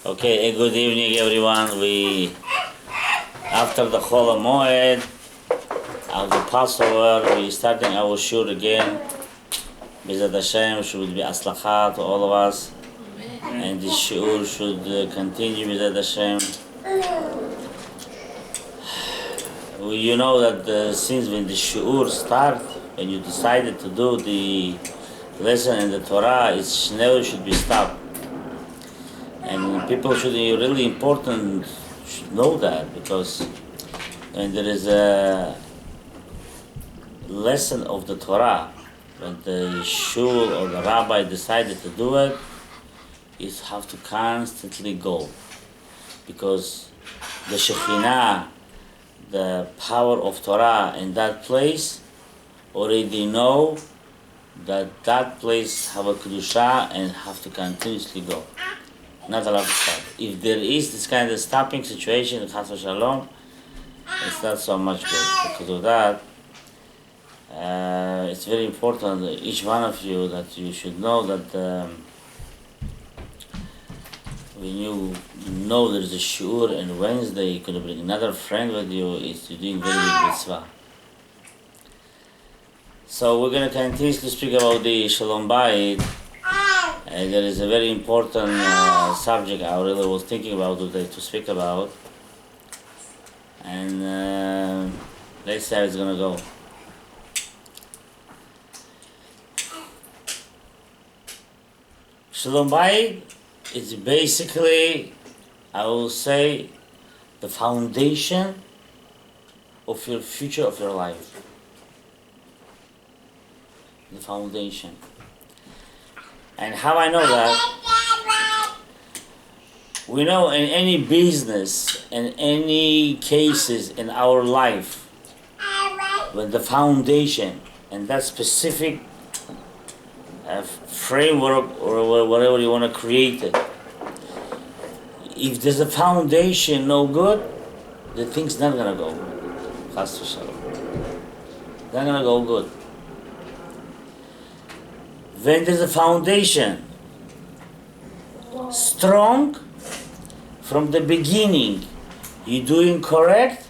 Okay, good evening everyone. After the Chol Moed of the Passover, we starting our shur again. B'ezrat Hashem should be aslacha to all of us, and this shur should continue B'ezrat Hashem. You know that since when the shur start, when you decided to do the lesson in the Torah, it never should be stopped. And people should be really important should know that, because when there is a lesson of the Torah, when the shul or the rabbi decided to do it, you have to constantly go, because the Shekhinah, the power of Torah in that place, already know that place have a kedusha and have to continuously go. Not allowed to stop. If there is this kind of stopping situation, chas v'shalom, it's not so much good. Because of that, it's very important, each one of you, that you should know that when you know there's a shiur and Wednesday, you could bring another friend with you, it's doing very big mitzvah. So we're going to continuously speak about the Shalom Bayit. There is a very important subject I really was thinking about today to speak about, and let's see how it's gonna go. Shalom Bayit is basically, I will say, the foundation of your future of your life. The foundation. And how I know that? We know in any business, in any cases in our life, when the foundation and that specific framework or whatever you want to create it, if there's a foundation no good, the thing's not gonna go. Chas v'shalom. Not gonna go good. When there's a foundation strong from the beginning, you're doing correct,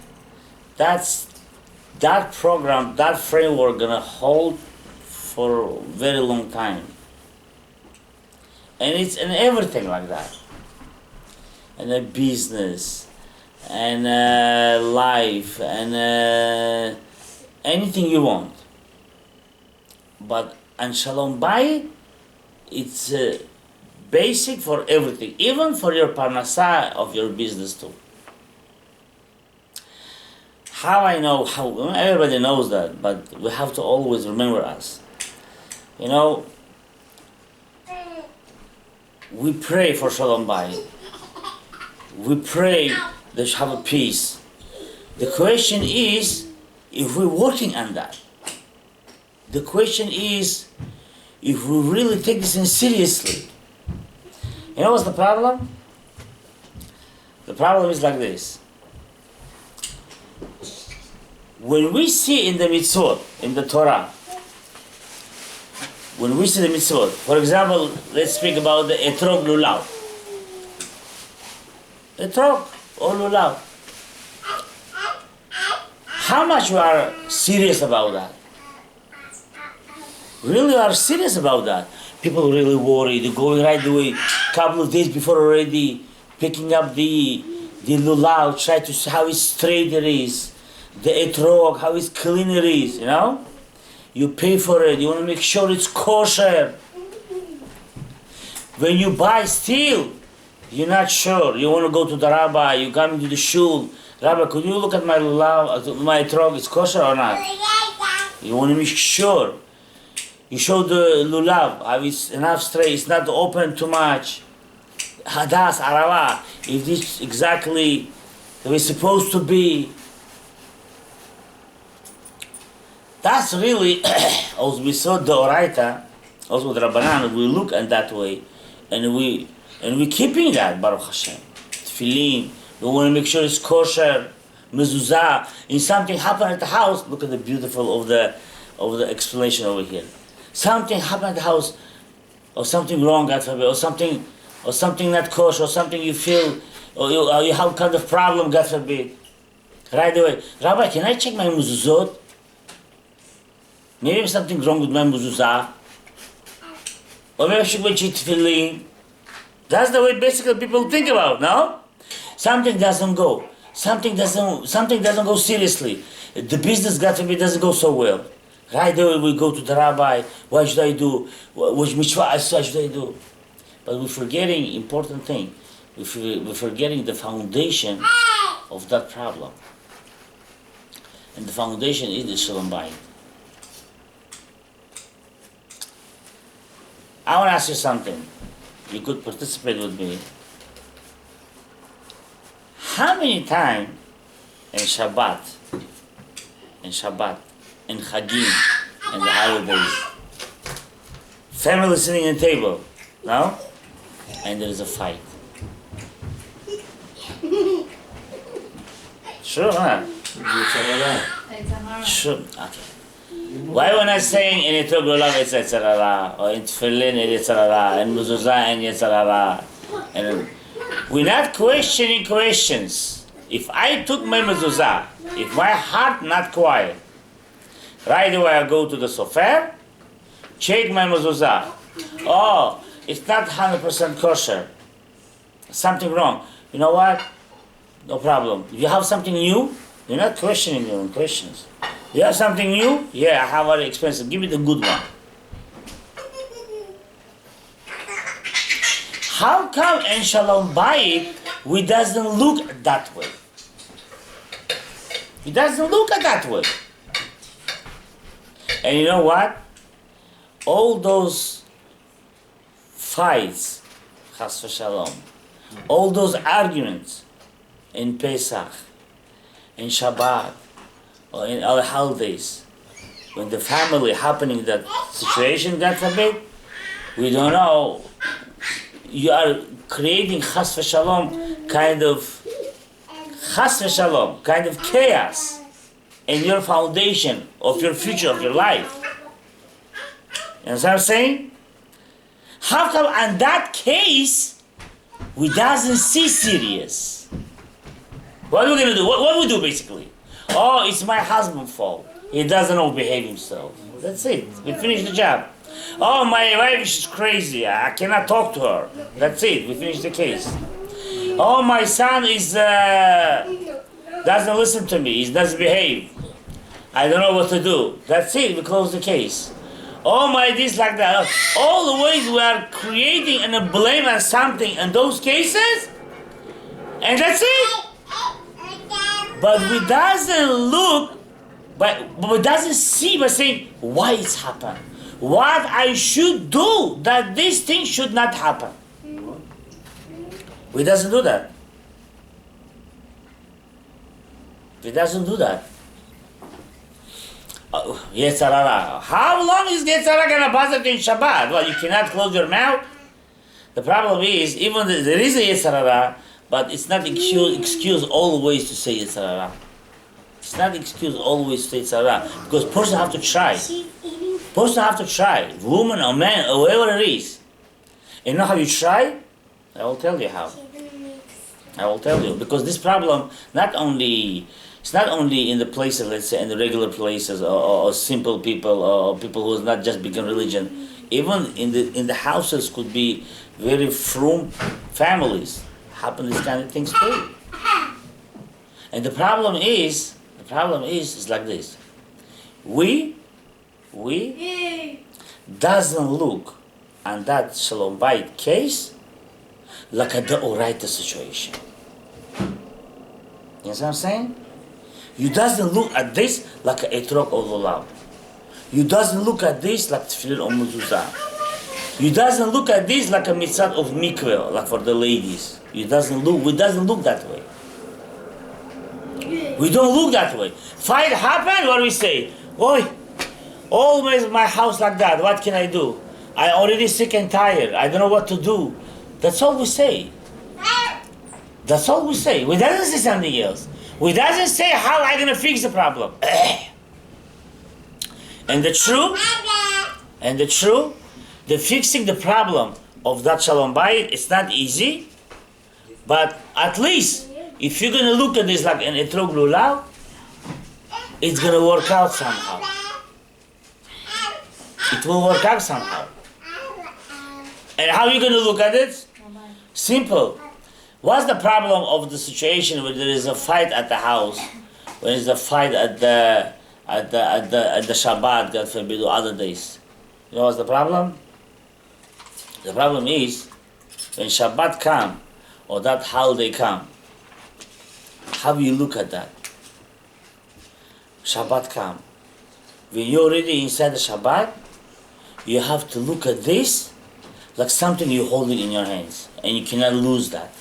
that program, that framework gonna hold for a very long time. And it's in everything like that. In a business, and life, and anything you want. But and Shalom Bayit, it's basic for everything, even for your parnasah of your business too. How I know, how everybody knows that, but we have to always remember us. You know, we pray for Shalom Bayit. We pray that you have a peace. The question is, if we're working on that. The question is, if we really take this in seriously. You know what's the problem? The problem is like this. When we see in the mitzvot, in the Torah, when we see the mitzvot, for example, let's speak about the etrog lulav. Etrog or lulav. How much we are serious about that? Really are serious about that. People really worried. They're going right away, couple of days before already, picking up the lulav, try to see how straight it is, the etrog, how clean it is, you know? You pay for it, you want to make sure it's kosher. When you buy still, you're not sure. You want to go to the rabbi, you come into the shul, Rabbi, could you look at my lulav, my etrog, it's kosher or not? You want to make sure. You show the lulav, how it's enough straight, it's not open too much. Hadas, arava, if this exactly the way it's supposed to be. That's really, as we saw the Oraita, also the Rabbanan, we look at that way, and we keeping that, Baruch Hashem. Tefillin, we want to make sure it's kosher, mezuzah. If something happened at the house, look at the beautiful of the explanation over here. Something happened at the house, or something wrong, God forbid, or something or something not kosher, or something you feel, or you have kind of problem, God forbid. Right away, Rabbi, can I check my mezuzot? Maybe there's something wrong with my mezuzah. Or maybe I should wear tefillin. That's the way basically people think about, no? Something doesn't go. Something doesn't go seriously. The business, God forbid, doesn't go so well. Right away we go to the rabbi. What should I do? Which mitzvah should I do? But we're forgetting important thing. We're forgetting the foundation of that problem. And the foundation is the Shalom Bayit. I want to ask you something. You could participate with me. How many times in Shabbat, in Chagim, in the holidays, family sitting at the table, no? And there is a fight. Sure, huh? Sure, okay. Why when I'm saying in Etrog Lulav it's Yetzirah, or in Tefillin it's Yetzirah, in Mezuzah it's Yetzirah, and we're not questioning questions. If I took my Mezuzah, if my heart not quiet, right away I go to the sofer, check my Mezuzah. Oh, it's not 100% kosher. Something wrong. You know what? No problem. You have something new? You're not questioning your own questions. You have something new? Yeah, I have already expensive. Give me the good one. How come in Shalom Bayit we doesn't look that way? It doesn't look at that way. And you know what? All those fights, Chas v'Shalom, all those arguments in Pesach, in Shabbat, or in other holidays, when the family happening that situation, God forbid, we don't know, you are creating Chas v'Shalom kind of chaos in your foundation of your future, of your life. You know what I'm saying? How come in that case, we doesn't see serious? What are we going to do? What we do basically? Oh, it's my husband's fault. He doesn't know behave himself. That's it. We finish the job. Oh, my wife is crazy. I cannot talk to her. That's it. We finish the case. Oh, my son is doesn't listen to me. He doesn't behave. I don't know what to do. That's it. We close the case. Oh, my this like that. All the ways we are creating and a blame on something in those cases, and that's it. But we doesn't look, but we doesn't see by saying why it's happened. What I should do that this thing should not happen. We doesn't do that. We doesn't do that. Yetzirah. How long is Yetzirah going to bother you in Shabbat? Well, you cannot close your mouth. The problem is, even there is a Yetzirah, but it's not excuse always to say Yetzirah. It's not excuse always to say Yetzirah, because person have to try. Person have to try. Woman or man or whoever it is. And you know how you try? I will tell you how. I will tell you, because this problem it's not only in the places, let's say in the regular places, or simple people, or people who have not just begun religion. Even in the houses could be very frum families happen these kind of things too. And the problem is like this. We doesn't look on that Shalom Bayit case like a deoraita situation. You know what I'm saying? You doesn't look at this like a etrog or lulav. You doesn't look at this like tefillin or mezuzah. You doesn't look at this like a mitzvah of mikveh, like for the ladies. We doesn't look that way. We don't look that way. Fight happen, what do we say? Oi, always my house like that, what can I do? I already sick and tired, I don't know what to do. That's all we say. That's all we say. We doesn't say something else. We doesn't say how I'm gonna fix the problem. And the truth, the fixing the problem of that Shalom Bayit. It's not easy, but at least if you're going to look at this like an etrog lulav, it's going to work out somehow. It will work out somehow. And how are you going to look at it? Simple. What's the problem of the situation where there is a fight at the house, when there's a fight at the Shabbat, God forbid, or other days? You know what's the problem? The problem is when Shabbat come or that holiday come, how you look at that? Shabbat come. When you're already inside the Shabbat, you have to look at this like something you're holding in your hands, and you cannot lose that.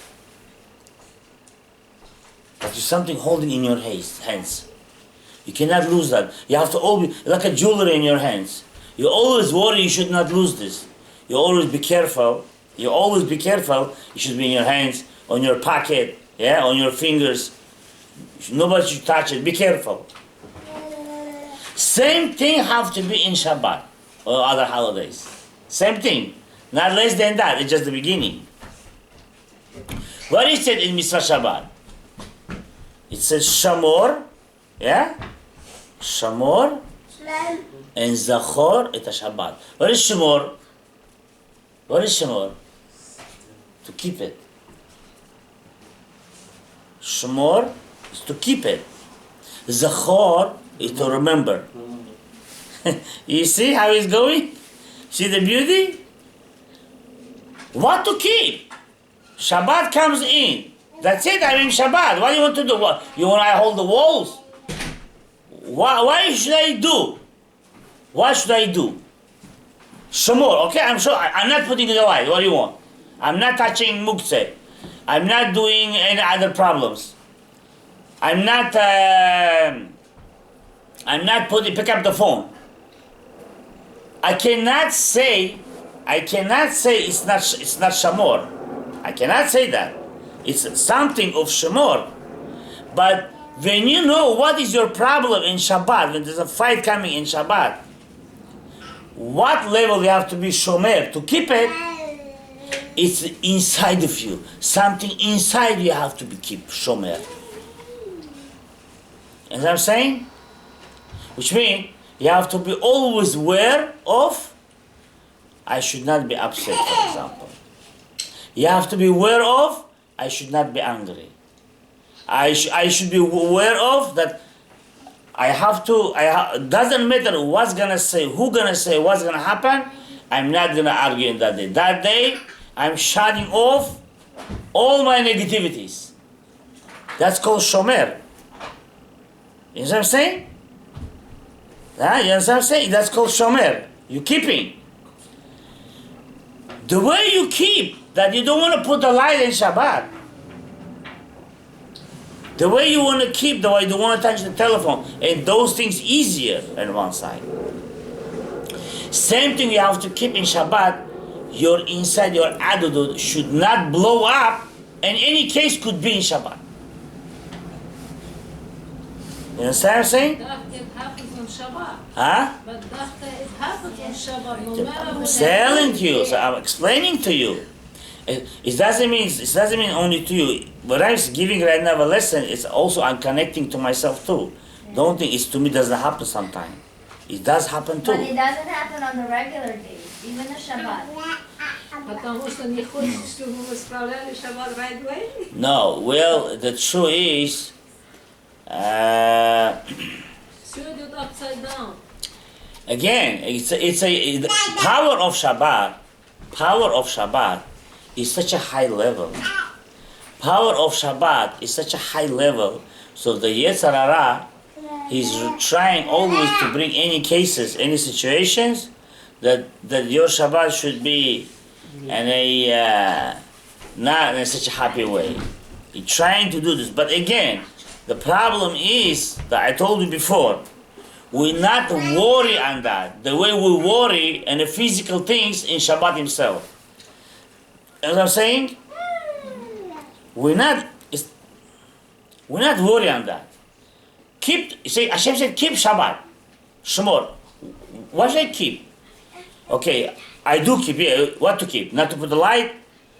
Like you're something holding in your hands. You cannot lose that. You have to always, like a jewelry in your hands. You always worry you should not lose this. You always be careful. You always be careful. It should be in your hands, on your pocket, yeah, on your fingers. Nobody should touch it. Be careful. Same thing have to be in Shabbat or other holidays. Same thing. Not less than that. It's just the beginning. What is it in Mitzvah Shabbat? It says Shamor, yeah? Shamor and Zachor et Shabbat. What is Shamor? What is Shamor? To keep it. Shamor is to keep it. Zachor is to remember. You see how it's going? See the beauty? What to keep? Shabbat comes in. That's it, I'm in Shabbat. What do you want to do? What? You want I hold the walls? Why should I do? What should I do? Shamor, okay, I'm sure. I'm not putting the light. What do you want? I'm not touching muktzeh. I'm not doing any other problems. I'm not pick up the phone. I cannot say it's not Shamor. I cannot say that. It's something of Shamor. But when you know what is your problem in Shabbat, when there's a fight coming in Shabbat, what level you have to be Shomer to keep it, it's inside of you. Something inside you have to be keep Shomer. You know what I'm saying? Which means you have to be always aware of, I should not be upset, for example. You have to be aware of, I should not be angry. I should be aware of that doesn't matter what's gonna say, who gonna say, what's gonna happen, I'm not gonna argue in that day. That day, I'm shutting off all my negativities. That's called Shomer. You know what I'm saying? You know what I'm saying? That's called Shomer. You're keeping. The way you keep, that you don't want to put the light in Shabbat. The way you want to keep, the way you don't want to touch the telephone, and those things easier on one side. Same thing you have to keep in Shabbat. Your inside, your attitude should not blow up, and any case could be in Shabbat. You understand what I'm saying? It happens on Shabbat. Huh? But it happens on Shabbat, no matter I'm what. telling you, so I'm explaining to you. It doesn't mean only to you. What I'm giving right now a lesson, it's also I'm connecting to myself too. Don't think it's to me doesn't happen sometimes. It does happen too. But it doesn't happen on the regular days, even the Shabbat. Потому что не хочешь, чтобы мы справляли Shabbat right way? No, well, the truth is, Все идет upside down. again, the power of Shabbat. Power of Shabbat is such a high level. Power of Shabbat is such a high level. So the Yetzer Hara, he's trying always to bring any cases, any situations that your Shabbat should be in not in such a happy way. He's trying to do this, but again, the problem is that I told you before. We not worry on that the way we worry and the physical things in Shabbat himself. You know what I'm saying? We're not worry on that. Hashem said keep Shabbat. Shemor. What should I keep? Okay, I do keep, yeah. What to keep? Not to put the light,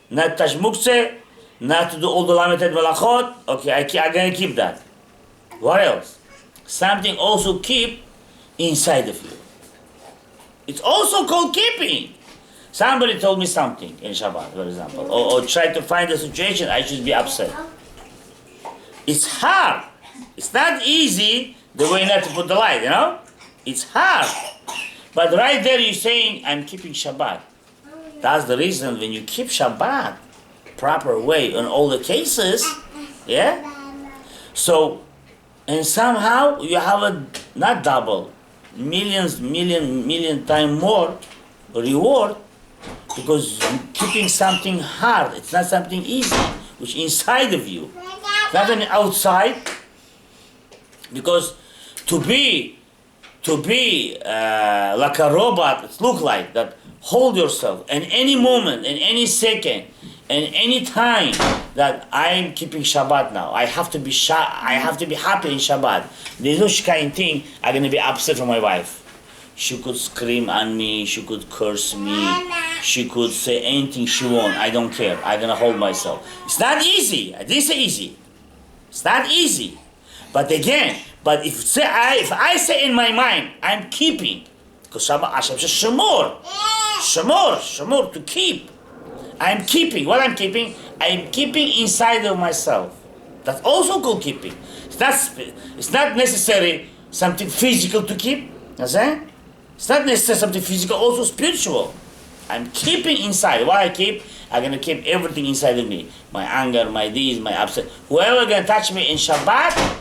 not to touch muktzeh, not to do all the limited melachot. Okay, I'm going to keep that. What else? Something also keep inside of you. It's also called keeping. Somebody told me something in Shabbat, for example, or tried to find a situation I should be upset. It's hard. It's not easy the way not to put the light, you know? It's hard. But right there you're saying, I'm keeping Shabbat. That's the reason when you keep Shabbat proper way in all the cases, yeah? So, and somehow you have a, not double, million time more reward because you're keeping something hard. It's not something easy, which inside of you. It's not an outside. Because to be like a robot, it look like that. Hold yourself, in any moment, in any second, in any time that I'm keeping Shabbat now. I have to be I have to be happy in Shabbat. There's no kind of thing I'm gonna be upset for my wife. She could scream on me. She could curse me. She could say anything she wants. I don't care. I'm gonna hold myself. It's not easy. I didn't say easy. It's not easy. But again, if I say in my mind, I'm keeping, because Hashem says shamor, to keep. I'm keeping. What I'm keeping inside of myself. That's also called keeping. It's not necessary something physical to keep. Understand? It's not necessarily something physical, also spiritual. I'm keeping inside. What I keep, I'm going to keep everything inside of me. My anger, my deeds, my upset. Whoever going to touch me in Shabbat,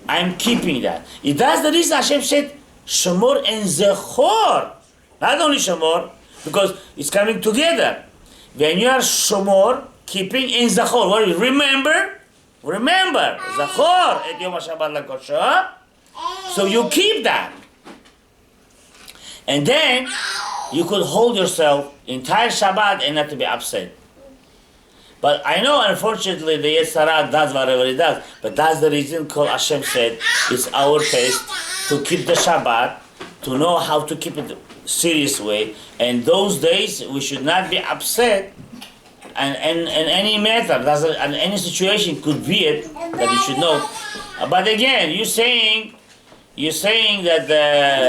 I'm keeping that. That's the reason Hashem said, Shemor and Zechor. Not only Shemor, because it's coming together. When you are Shemor, keeping in Zechor. What is it? Remember? Zechor. Et Yom HaShabbat LaKosher. So you keep that. And then, you could hold yourself entire Shabbat and not to be upset. But I know, unfortunately, the Yetzer Hara does whatever it does. But that's the reason called Hashem said, it's our taste to keep the Shabbat, to know how to keep it serious way. And those days, we should not be upset. And any matter, and any situation could be it, that you should know. But again, you're saying that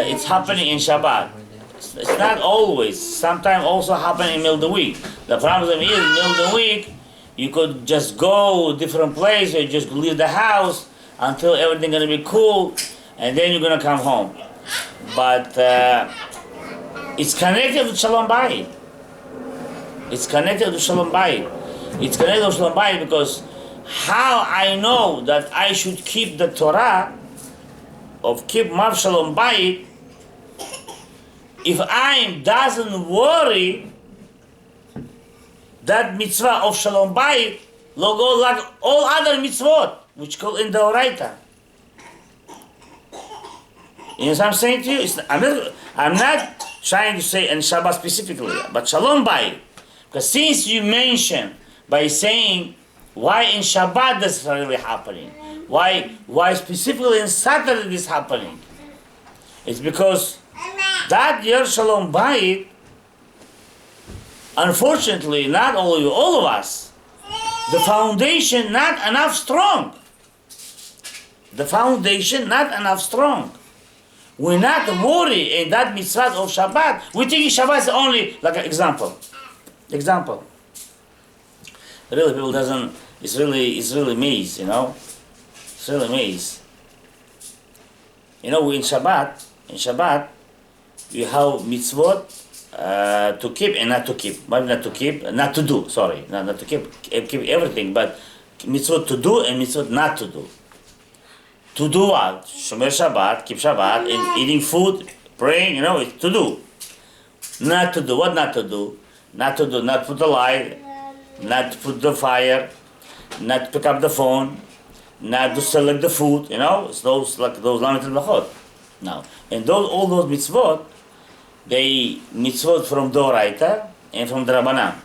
it's happening in Shabbat. It's not always. Sometimes also happen in middle of the week. The problem is, middle of the week, you could just go different place, or just leave the house until everything gonna be cool, and then you're gonna come home. But it's connected to Shalom Bayit. It's connected to Shalom Bayit. It's connected to Shalom Bayit because how I know that I should keep the Torah of keep Mav Shalom Bayit, if I doesn't worry that mitzvah of Shalom Bayit will go like all other mitzvot, which go in the Oraita. You know what I'm saying to you? I'm not trying to say in Shabbat specifically, but Shalom Bayit. Because since you mentioned by saying why in Shabbat this is really happening, why specifically in Saturday this is happening, it's because that year Shalom Bayit, unfortunately, not all of us, the foundation not enough strong. The foundation not enough strong. We're not worried in that mitzvah of Shabbat. We think Shabbat is only like an example. Really, people doesn't. It's really maze, you know. It's really maze. You know, in Shabbat, you have mitzvot to keep and not to keep. Maybe not to keep, not to do. Sorry, not to keep everything, but mitzvot to do and mitzvot not to do. To do what? Shomer Shabbat, keep Shabbat, and eating food, praying. You know, it's to do. Not to do. What not to do? Not to do. Not put the light. Not to put the fire. Not to pick up the phone. Not to select the food. You know, it's those limited machot. Now, and all those mitzvot, they mitzvot from the Oraita and from the Rabbanan.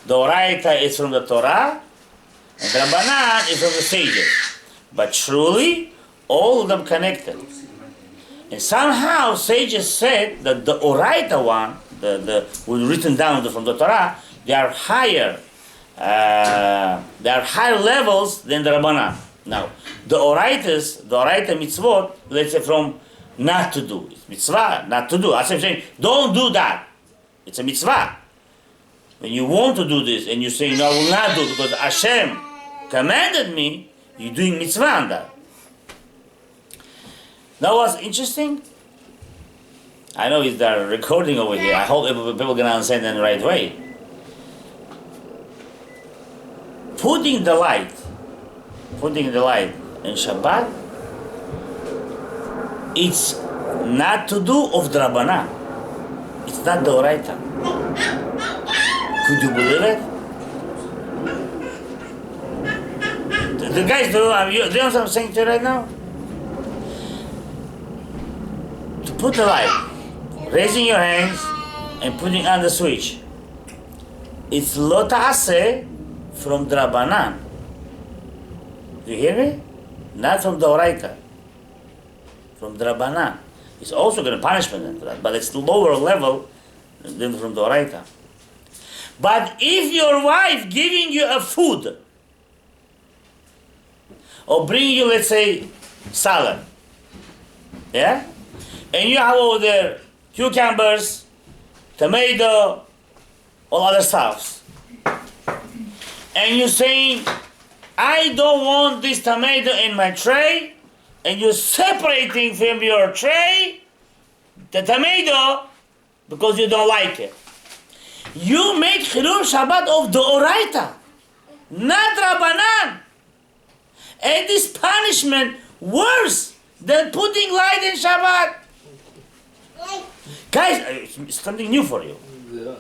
The Oraita is from the Torah, and the Rabbanan is from the sages. But truly, all of them connected. And somehow sages said that the Oraita one were written down from the Torah, they are higher levels than the Rabbanan. Now, the Oraita mitzvot, let's say from not to do. It's mitzvah, not to do. As I'm saying, don't do that. It's a mitzvah. When you want to do this and you say, no, I will not do it because Hashem commanded me, you're doing mitzvah on that. That was interesting. I know it's the recording over here. I hope people can understand it in the right way. Putting the light in Shabbat, it's not to do of the Rabbanan. It's not the Oraita. Could you believe it? The guys do you know what I'm saying to you right now? To put the light, raising your hands and putting on the switch. It's lo ta'aseh from the Rabbanan. You hear me? Not from the Oraita. From the Rabbanan. It's also going to punishment for that, but it's lower level than from the Oraita. But if your wife giving you a food, or bringing you, let's say, salad, yeah? And you have over there cucumbers, tomato, all other stuffs. And you're saying, I don't want this tomato in my tray, and you're separating from your tray the tomato because you don't like it. You make Chilul Shabbat of the Oraita, not Rabbanan. And this punishment worse than putting light in Shabbat. Guys, it's something new for you. Yeah.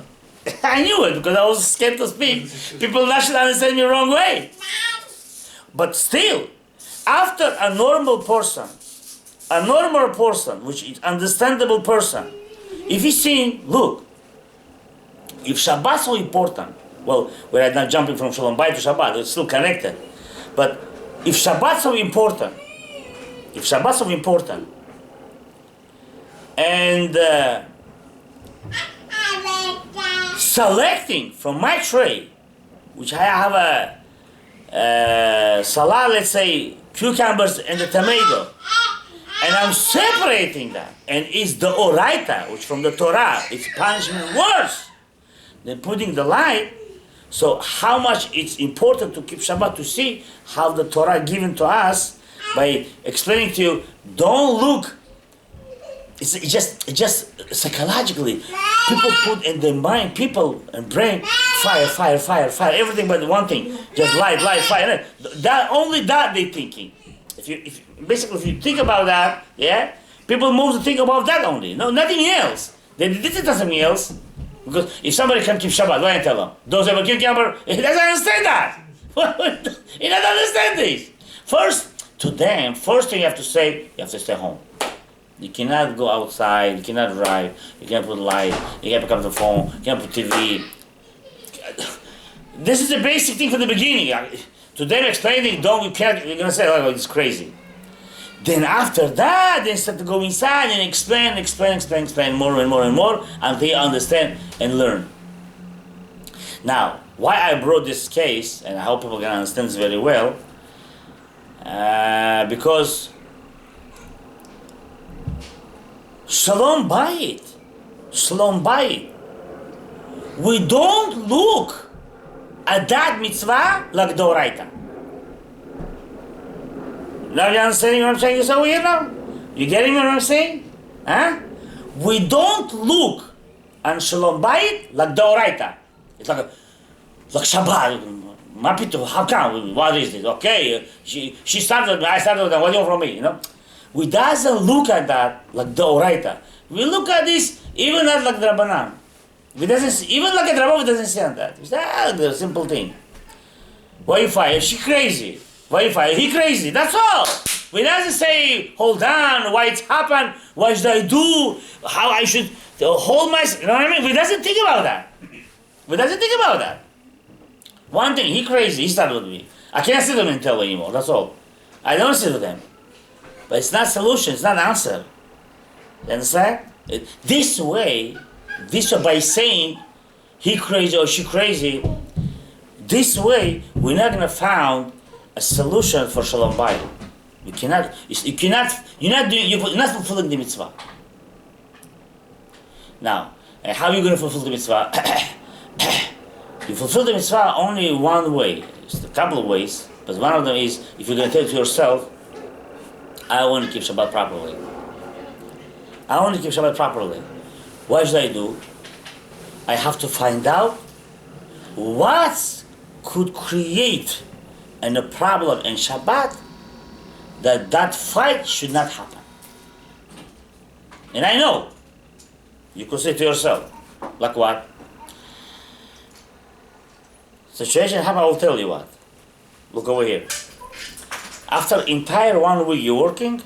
I knew it because I was scared to speak. People not should understand me the wrong way. But still, after a normal person, which is understandable person, if he's saying, look, if Shabbat so important, well, we're not jumping from Shalom Bayit to Shabbat, it's still connected. But if Shabbat so important, and selecting from my tray, which I have a salad, let's say cucumbers and the tomato, and I'm separating that, and it's the Oraita, which from the Torah, it's punishment worse than putting the light. So how much it's important to keep Shabbat, to see how the Torah given to us by explaining to you, don't look. It's just psychologically, people put in their mind, people and brain, fire, everything but one thing, just light, fire. That only that they thinking. If you think about that, yeah, people move to think about that only. No, nothing else. They did something else. Because if somebody can keep Shabbat, why I tell him? Don't have a cucumber. He doesn't understand that. He doesn't understand this. First thing you have to say, you have to stay home. You cannot go outside, you cannot drive, you can't put light, you can't pick up the phone, you can't put TV. This is the basic thing from the beginning. To them explaining, you're gonna say, oh, it's crazy. Then after that, they start to go inside and explain more and more until you understand and learn. Now, why I brought this case, and I hope people can understand this very well, because Shalom Bayit, we don't look at that mitzvah like the Oraita. Now you understanding what I'm saying? It's over here now? You getting what I'm saying? Huh? We don't look on Shalom Bayit like the Oraita. It's like Shabbat. Mapito, how come? What is this? Okay, she started, I started, what do you want from me? You know? We doesn't look at that like the Oraita. We look at this even not like the Rabbanan. Even like a Rabbi doesn't say that. It's the simple thing. Why you fire? She crazy. Why you fire? He crazy. That's all. We doesn't say, hold on, why it's happened, what should I do, how I should hold myself. You know what I mean? We doesn't think about that. One thing, he crazy, he started with me. I can't sit with him and tell anymore, that's all. I don't sit with him. But it's not solution, it's not answer. You understand? This way, this way, by saying he crazy or she crazy, this way we're not gonna find a solution for Shalom Bayit. You're not fulfilling the mitzvah. Now, how are you going to fulfill the mitzvah? You fulfill the mitzvah only one way. It's a couple of ways, but one of them is if you're going to tell to yourself, I want to keep Shabbat properly. I want to keep Shabbat properly. What should I do? I have to find out what could create a problem in Shabbat that fight should not happen. And I know, you could say to yourself, like what? Situation happened, I will tell you what. Look over here. After entire 1 week you're working,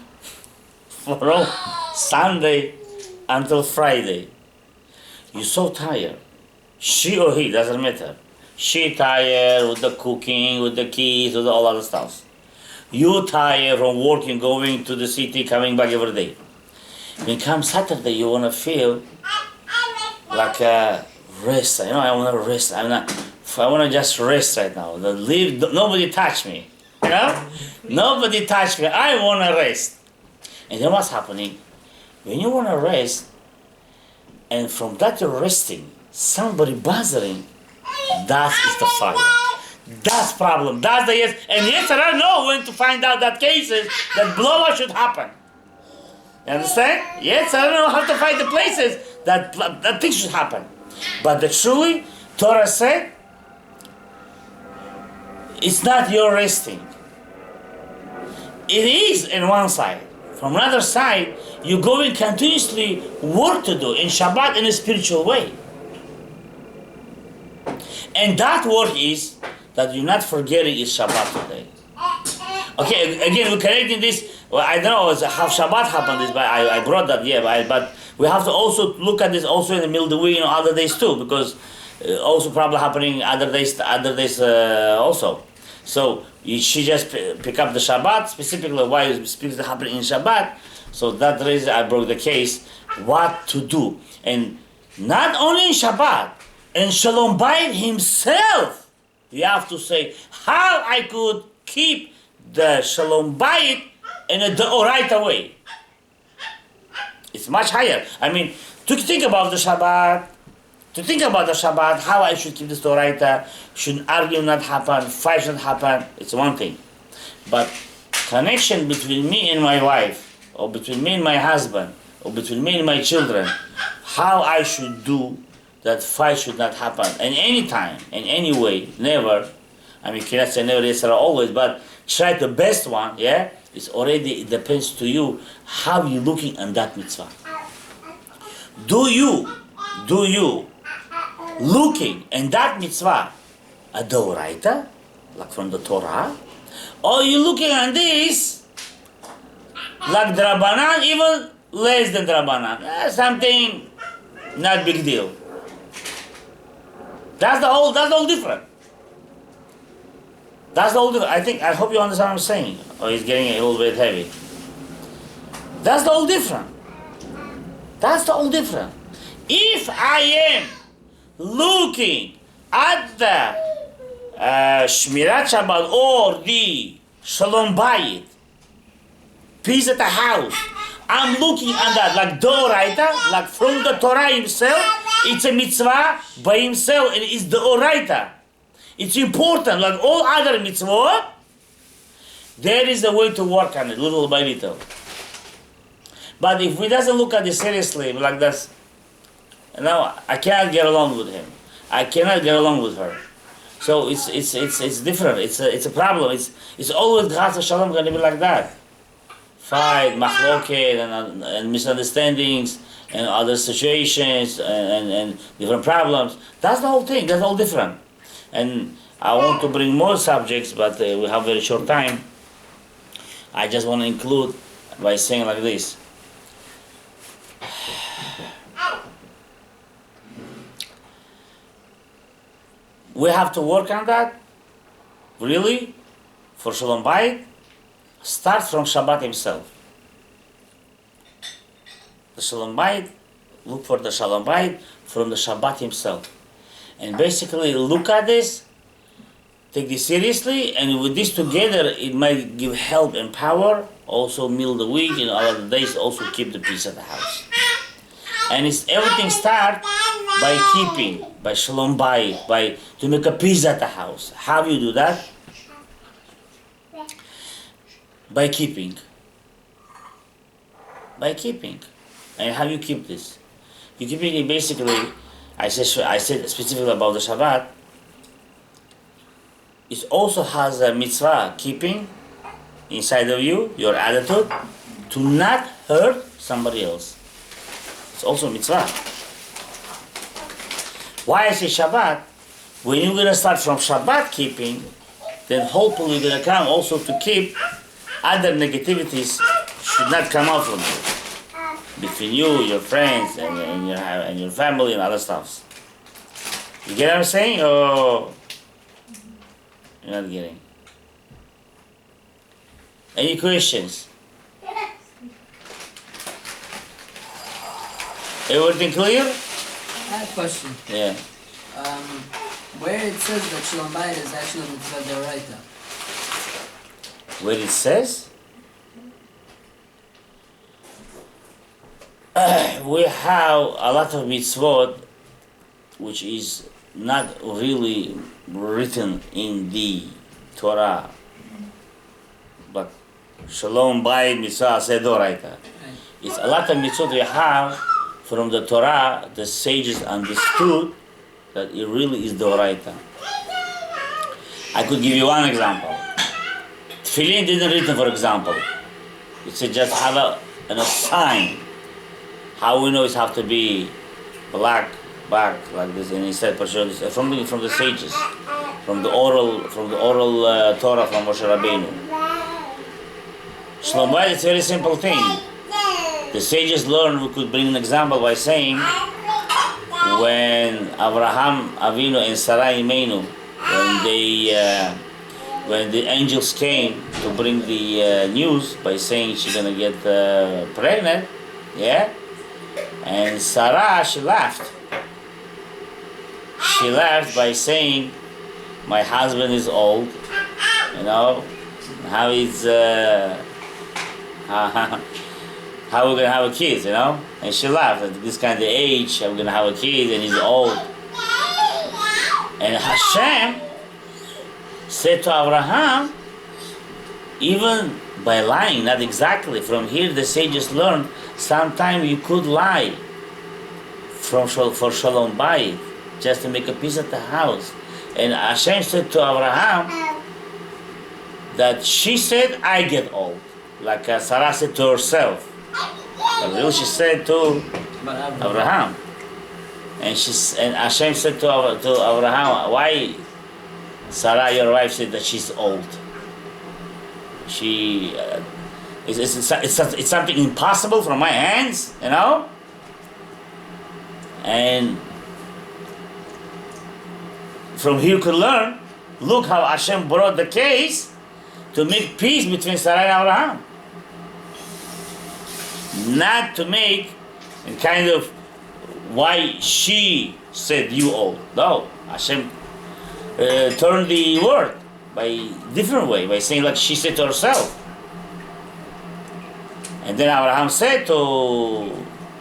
from Sunday until Friday, you're so tired. She or he, doesn't matter. She tired with the cooking, with the kids, with all other stuff. You tired from working, going to the city, coming back every day. When come Saturday, you want to feel like a rest. You know, I want to rest. I want to just rest right now. Nobody touch me. You know? Nobody touch me. I want to rest. And then what's happening? When you want to rest, and from that you're resting, somebody bothering, that is the fire. That's problem. That's the yes. And yes, I don't know when to find out that cases that blowout should happen. You understand? Yes, I don't know how to find the places that things should happen. But the truly, Torah said, it's not your resting. It is in one side. From another side, you're going continuously work to do in Shabbat in a spiritual way. And that work is that you're not forgetting is Shabbat today. Okay, again, we're connecting this. Well, I don't know how Shabbat happened, but I brought that, yeah, but we have to also look at this also in the middle of the week and other days too, because also probably happening other days also. So she just pick up the Shabbat, specifically why it's happening in Shabbat. So that reason I brought the case, what to do. And not only in Shabbat, and Shalom Bayit himself, you have to say how I could keep the Shalom Bayit in a Deoraita way. It's much higher. I mean, to think about the Shabbat, how I should keep this Deoraita, should argue not happen, fight should happen, it's one thing. But connection between me and my wife, or between me and my husband, or between me and my children, how I should do that fight should not happen. And any time, in any way, never. I mean, cannot say never, yes, or always, but try the best one, yeah? It depends to you how you're looking on that mitzvah. Do you looking in that mitzvah a Deoraita, like from the Torah, or you looking on this like Drabanan, even less than Drabanan, something not big deal. That's the whole different. That's the whole different. I hope you understand what I'm saying. Oh, it's getting a little bit heavy. That's the whole different. If I am looking at the Shmirat Shabbat or the Shalom Bayit, peace at the house, I'm looking at that like Deoraita, like from the Torah himself. It's a mitzvah by himself, and it's Deoraita. It's important, like all other mitzvot. There is a way to work on it, little by little. But if we doesn't look at it seriously, like this, I cannot get along with him. I cannot get along with her. So it's different. It's a problem. It's always Chas Shalom going to be like that. Fight, machloket, and misunderstandings, and other situations, and different problems. That's the whole thing. That's all different. And I want to bring more subjects, but we have very short time. I just want to include by saying like this. We have to work on that, really, for Shalom Bayit. Start from Shabbat himself. The Shalom Bayit look for the Shalom Bayit from the Shabbat himself. And basically look at this, take this seriously, and with this together, it might give help and power, also middle of the week and all of the days, also keep the peace at the house. And it's everything starts by keeping, by Shalom Bayit, by to make a peace at the house. How do you do that? By keeping. By keeping. And how you keep this? You keep it basically, I said specifically about the Shabbat, it also has a mitzvah, keeping inside of you, your attitude, to not hurt somebody else. It's also a mitzvah. Why I say Shabbat? When you're going to start from Shabbat keeping, then hopefully you're going to come also to keep other negativities should not come out from you. Between you, your friends, and your family and other stuff. You get what I'm saying? Or you're not getting? Any questions? Everything clear? I have a question. Yeah. Where it says that Shalom Bayit is actually mitzvah d'oraita. Where it says? We have a lot of mitzvot which is not really written in the Torah, but Shalom Bayit mitzvah d'oraita. It's a lot of mitzvot we have from the Torah. The sages understood that it really is d'oraita. I could give you one example. Tefillin didn't written, for example. It said just have a sign. How we know it have to be black, like this, and instead from the sages, from the oral Torah from Moshe Rabbeinu. Shalom Bayit is a very simple thing. The sages learned. We could bring an example by saying when Abraham Avinu and Sarah Imenu, when the angels came to bring the news by saying she's gonna get pregnant, yeah, and Sarah, she laughed. She laughed by saying, "My husband is old, you know, how is how we're gonna have a kid, you know?" And she laughed. At this kind of age, I'm gonna have a kid, and he's old. And Hashem said to Abraham, even by lying, not exactly. From here, the sages learned sometimes you could lie for Shalom Bayit, just to make a peace at the house. And Hashem said to Abraham that she said, "I get old," like Sarah said to herself. But she said to Abraham, and Hashem said to Abraham, "Why Sarah, your wife, said that she's old? She it's something impossible from my hands, you know." And from here you could learn. Look how Hashem brought the case to make peace between Sarah and Abraham. Not to make a kind of why she said you old. No, Hashem turned the word by different way, by saying like she said to herself. And then Abraham said to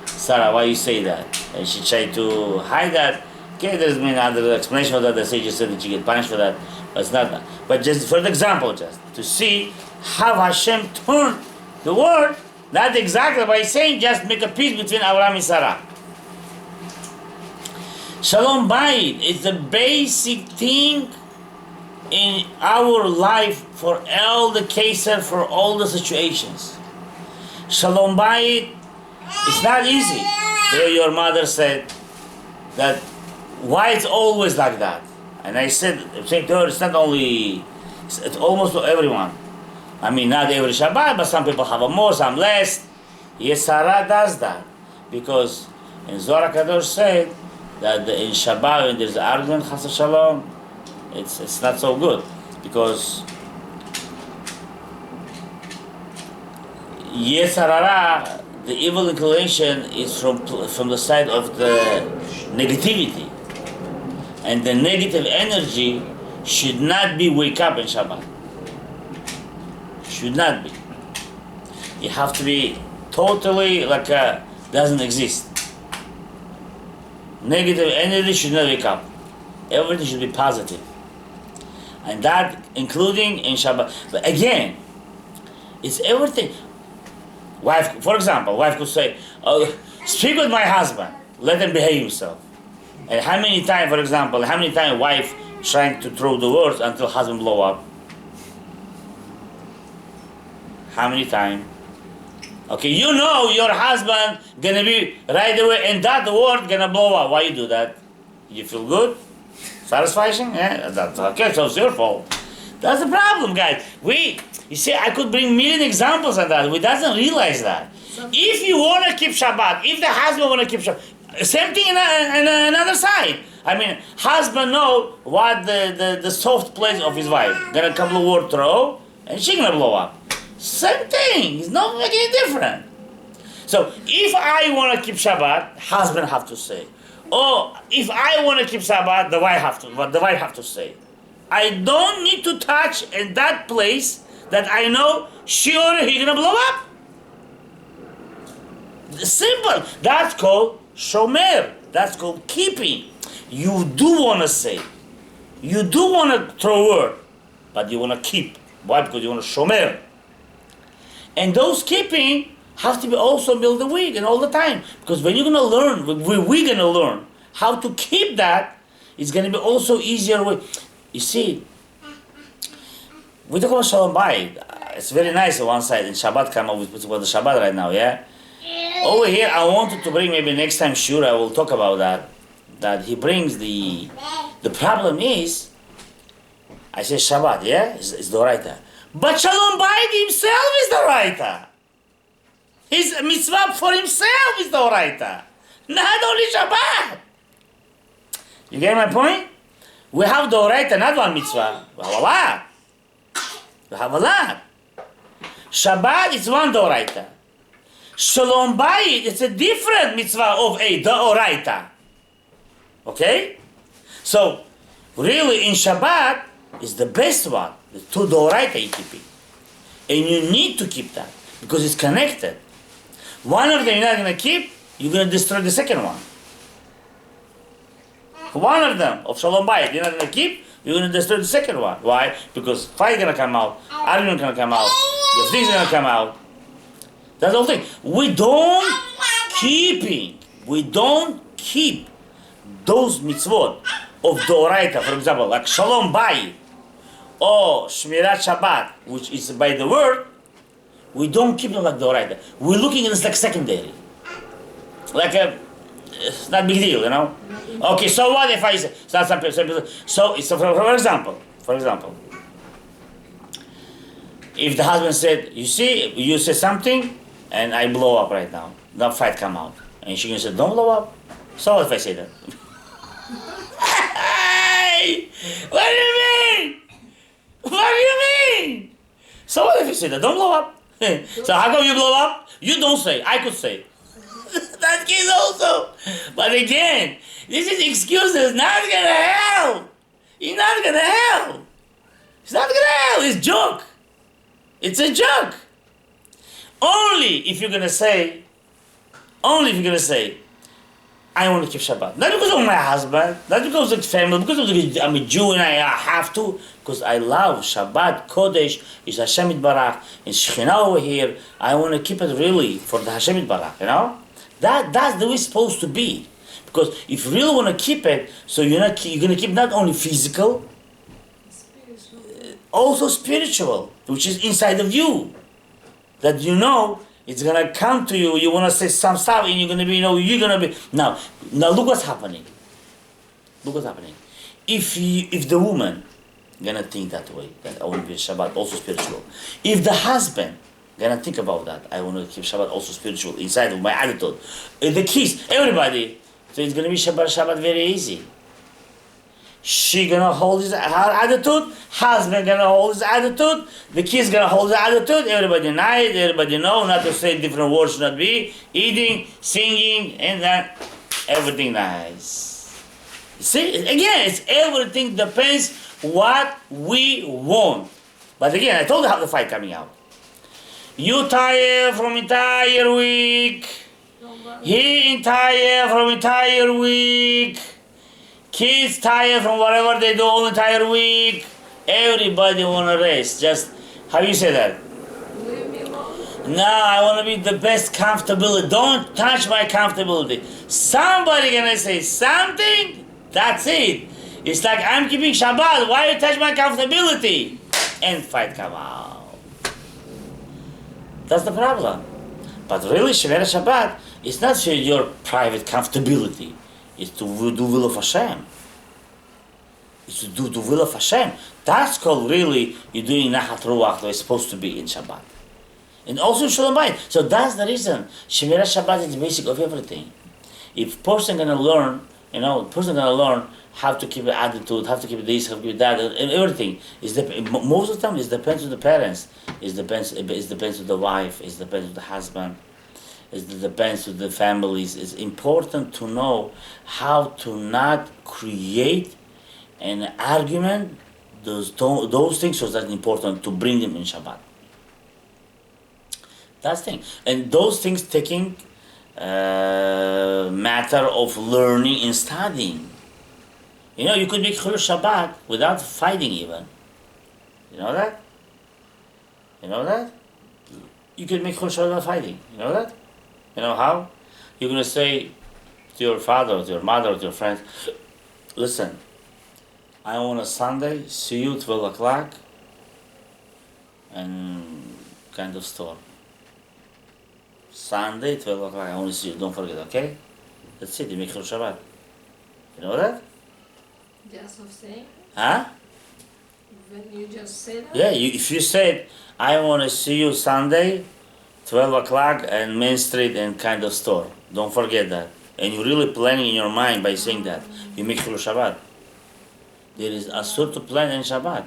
Sarah, "Why you say that?" And she tried to hide that. Okay, there's been other explanation for that. The sages said that you get punished for that. But it's not. But just for the example, just to see how Hashem turned the word. Not exactly by saying just make a peace between Abraham and Sarah. Shalom Bayit is the basic thing in our life for all the cases, for all the situations. Shalom Bayit is not easy. Your mother said that why it's always like that. And I said to her, it's not only, it's almost to everyone. I mean, not every Shabbat, but some people have a more, some less. Yes, Sarah does that. Because in Zohar HaKadosh said that in Shabbat, when there's an argument, Chas Shalom, it's not so good. Because Yetzer Hara the evil inclination is from the side of the negativity. And the negative energy should not be wake up in Shabbat. Should not be. You have to be totally like doesn't exist. Negative energy should not wake up. Everything should be positive. And that including in Shabbat. But again, it's everything. Wife, for example, wife could say, oh, speak with my husband, let him behave himself. And how many times wife trying to throw the words until husband blow up? How many times? Okay, you know your husband gonna be right away and that word gonna blow up. Why you do that? You feel good? Satisfaction? Yeah, that's okay, so it's your fault. That's the problem, guys. You see, I could bring million examples on that. We doesn't realize that. If you want to keep Shabbat, if the husband want to keep Shabbat, same thing in another side. I mean, husband know what the soft place of his wife. Gonna come a word throw, and she gonna blow up. Same thing. It's not making it different. So if I want to keep Shabbat, husband have to say. Oh, if I want to keep Shabbat, the wife have to say. I don't need to touch in that place that I know sure he's gonna blow up. Simple. That's called shomer. That's called keeping. You do want to say. You do want to throw word, but you want to keep. Why? Because you want to shomer. And those keeping have to be also built the week and all the time. Because when you're gonna learn, we're gonna learn how to keep that, it's gonna be also easier way. You see, we talk about Shalom Bayit. It's very nice on one side, and Shabbat come up with the Shabbat right now, yeah? Over here, I wanted to bring, maybe next time, sure, I will talk about that. That he brings the problem is, I say Shabbat, yeah? It's the Doraita. But Shalom Bayit himself is the Doraita. His mitzvah for himself is the Doraita. Not only Shabbat. You get my point? We have the Doraita, not one mitzvah. We have a lot. We have a lot. Shabbat is one Doraita. Shalom Bayit, it's a different mitzvah of a Doraita. Okay? So, really in Shabbat is the best one. The two Doraita you keep it. And you need to keep that because it's connected. One of them you're not going to keep, you're going to destroy the second one. One of them, of Shalom Bayit, you're not going to keep, you're going to destroy the second one. Why? Because fire is going to come out, argument is going to come out, the things are going to come out. That's the whole thing. We don't keep those mitzvot of Doraita, for example, like Shalom Bayit or Shmirat Shabbat, which is by the word, we don't keep them like Doraita. We're looking at this like secondary. Like it's not big deal, you know? Okay, so what if I say, so for example, if the husband said, you see, you say something, and I blow up right now, that fight come out, and she can say, don't blow up. So what if I say that? Hey, what do you mean? What do you mean? So what if you say that? Don't blow up. So how come you blow up? You don't say. I could say. That kid also. But again, this is excuses. Not gonna help. It's not gonna help. It's not gonna help. It's joke. It's a joke. Only if you're gonna say, I want to keep Shabbat. Not because of my husband, not because of the family, because I'm a Jew and I have to, because I love Shabbat, Kodesh, is Hashem Yitbarach, and Shekhinah over here. I want to keep it really for the Hashem Yitbarach, you know? That's the way it's supposed to be. Because if you really want to keep it, so you're going to keep not only physical, also spiritual, which is inside of you. That you know, it's going to come to you, you want to say some stuff, and you're going to be, you're going to be... Now look what's happening. Look what's happening. If the woman going to think that way, that I want to be Shabbat, also spiritual. If the husband going to think about that, I want to keep Shabbat, also spiritual, inside of my attitude. The kids, everybody, so it's going to be Shabbat very easy. She gonna hold her attitude, husband gonna hold his attitude, the kids gonna hold his attitude, everybody nice, everybody know, not to say different words should not be, eating, singing, and that, everything nice. See, again, it's everything depends what we want. But again, I told you how the fight coming out. You tired from entire week, he tired from entire week, kids tired from whatever they do all entire week. Everybody wanna rest. Just how you say that? Leave me alone. No, I wanna be the best comfortability. Don't touch my comfortability. Somebody gonna say something. That's it. It's like I'm keeping Shabbat. Why you touch my comfortability? And fight come out. That's the problem. But really, Shemera Shabbat is not for your private comfortability. It's to do will of Hashem. It's to do the will of Hashem. That's called really you're doing Nachat Ruach the way it's supposed to be in Shabbat. And also in Shalom Bayit. So that's the reason. Shemera Shabbat is the basic of everything. If person gonna learn, person gonna learn how to keep an attitude, how to keep this, how to keep that, and everything. Most of the time it depends on the parents. It depends on the wife. It depends on the husband. It depends on the families. It's important to know how to not create an argument. Those things are that important to bring them in Shabbat. That's the thing. And those things taking matter of learning and studying. You could make Chilul Shabbat without fighting even. You know that? You could make Chilul Shabbat without fighting. You know that? You know how? You're going to say to your father, or to your mother, or to your friends, listen, I want a Sunday, see you 12 o'clock, and kind of store. Sunday, 12 o'clock, I want to see you, don't forget, okay? That's it, you make Chilul Shabbat. You know that? Just of saying, Huh? when you just say that? Yeah, if you said, I want to see you Sunday, 12 o'clock, and Main Street and kind of store. Don't forget that. And you're really planning in your mind by saying that. You make Chilul Shabbat. There is a sort of plan in Shabbat.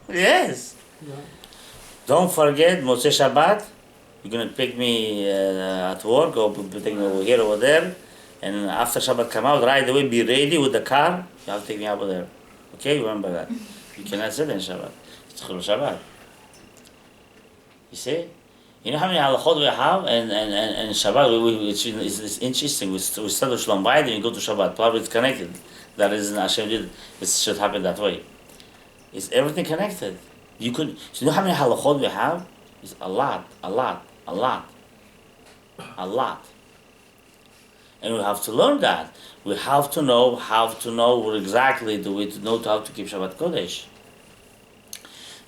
Yes. Yeah. Don't forget, Motzei Shabbat, you're going to pick me at work, or take me over here, over there. And after Shabbat come out, right away, be ready with the car. You have to take me over there. Okay, remember that. You cannot say that in Shabbat. It's Chilul Shabbat. You see? You know how many halachot we have? And Shabbat, it's interesting. We start with Shalom Bayit and we go to Shabbat. Probably it's connected. That is, Hashem did. It should happen that way. It's everything connected. So you know how many halachot we have? It's a lot. And we have to learn that. We have to know what exactly the way to know how to keep Shabbat Kodesh.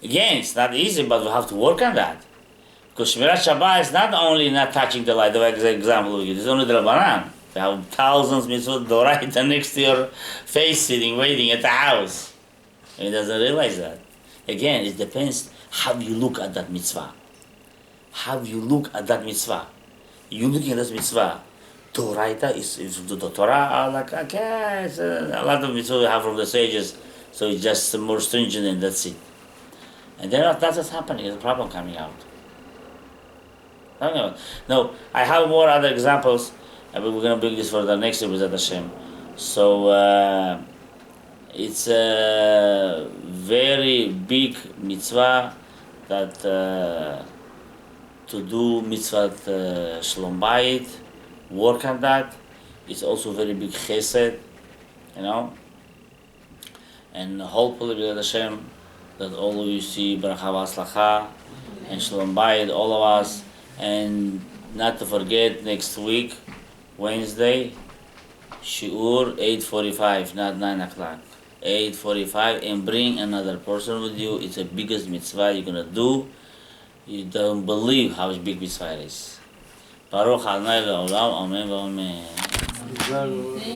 Again, it's not easy, but we have to work on that. Because Shmirat Shabbat is not only not touching the light, the example we give, it's only the Rabbanan. They have thousands of mitzvot doraita next to your face, sitting, waiting at the house. And he doesn't realize that. Again, it depends how you look at that mitzvah. How you look at that mitzvah. You looking at this mitzvah. Doraita is the Torah, like, okay, it's a lot of mitzvot we have from the sages, so it's just more stringent and that's it. And then that's what's happening, there's a problem coming out. No, I have more other examples, but we're going to bring this for the next episode, Hashem. So, it's a very big mitzvah that to do mitzvah Shalom Bayit, work on that. It's also very big chesed, and hopefully with Hashem that all of you see bracha v'aslacha and Shalom Bayit, all of us. And not to forget, next week, Wednesday, Shiur 8:45, not 9 o'clock. 8:45, and bring another person with you. It's the biggest mitzvah you're gonna do. You don't believe how big mitzvah it is. Baruch Adonai Le'olam, Amen v'Amen.